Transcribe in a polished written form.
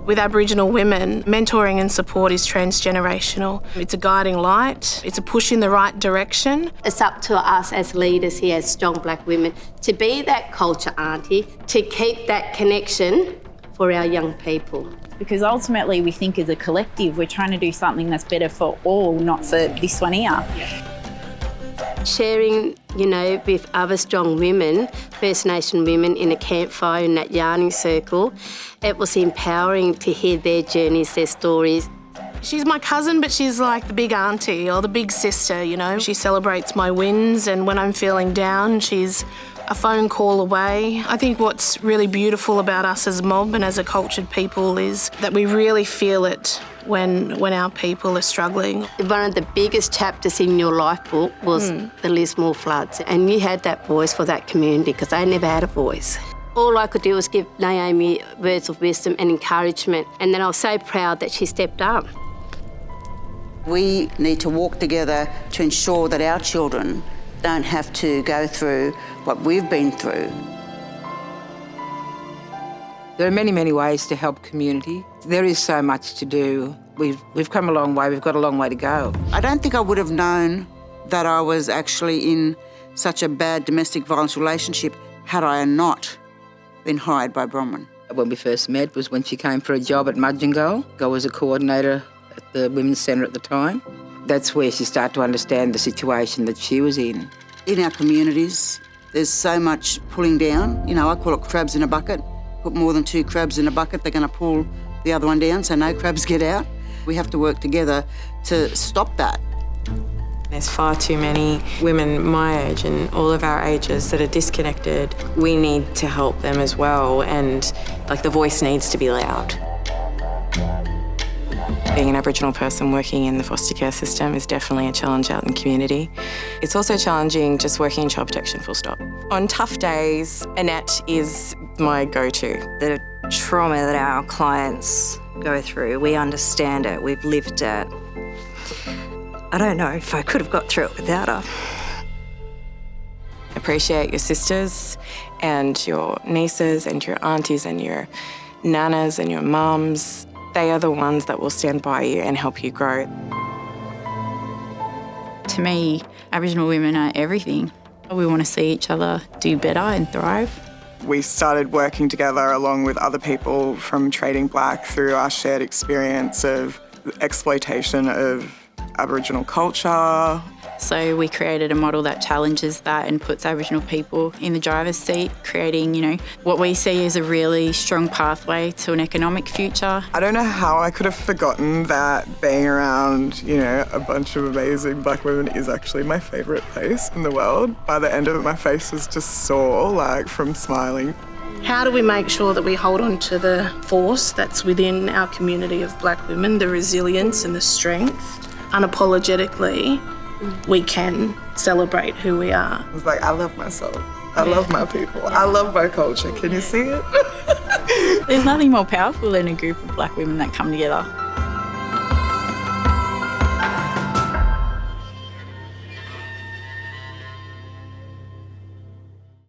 With Aboriginal women, mentoring and support is transgenerational. It's a guiding light, it's a push in the right direction. It's up to us as leaders here, as strong black women, to be that culture auntie, to keep that connection for our young people. Because ultimately we think as a collective we're trying to do something that's better for all, not for this one here. Sharing, with other strong women, First Nation women in a campfire, in that yarning circle, it was empowering to hear their journeys, their stories. She's my cousin, but she's like the big auntie or the big sister, She celebrates my wins, and when I'm feeling down, she's a phone call away. I think what's really beautiful about us as a mob and as a cultured people is that we really feel it when our people are struggling. One of the biggest chapters in your life book was the Lismore floods, and you had that voice for that community because they never had a voice. All I could do was give Naomi words of wisdom and encouragement, and then I was so proud that she stepped up. We need to walk together to ensure that our children don't have to go through what we've been through. There are many, many ways to help community. There is so much to do. We've come a long way, we've got a long way to go. I don't think I would have known that I was actually in such a bad domestic violence relationship had I not been hired by Bronwyn. When we first met was when she came for a job at Bundjalung. I was a coordinator at the Women's Centre at the time. That's where she started to understand the situation that she was in. In our communities, there's so much pulling down. I call it crabs in a bucket. Put more than 2 crabs in a bucket, they're going to pull the other one down so no crabs get out. We have to work together to stop that. There's far too many women my age and all of our ages that are disconnected. We need to help them as well, and the voice needs to be loud. Being an Aboriginal person working in the foster care system is definitely a challenge out in the community. It's also challenging just working in child protection, full stop. On tough days, Annette is my go-to. The trauma that our clients go through, we understand it, we've lived it. I don't know if I could have got through it without her. Appreciate your sisters and your nieces and your aunties and your nanas and your mums. They are the ones that will stand by you and help you grow. To me, Aboriginal women are everything. We want to see each other do better and thrive. We started working together along with other people from Trading Black through our shared experience of exploitation of Aboriginal culture. So we created a model that challenges that and puts Aboriginal people in the driver's seat, creating, what we see as a really strong pathway to an economic future. I don't know how I could have forgotten that being around, a bunch of amazing black women is actually my favourite place in the world. By the end of it, my face was just sore, from smiling. How do we make sure that we hold on to the force that's within our community of black women, the resilience and the strength, unapologetically? We can celebrate who we are. It's I love myself. I love my people. I love my culture. Can you see it? There's nothing more powerful than a group of black women that come together.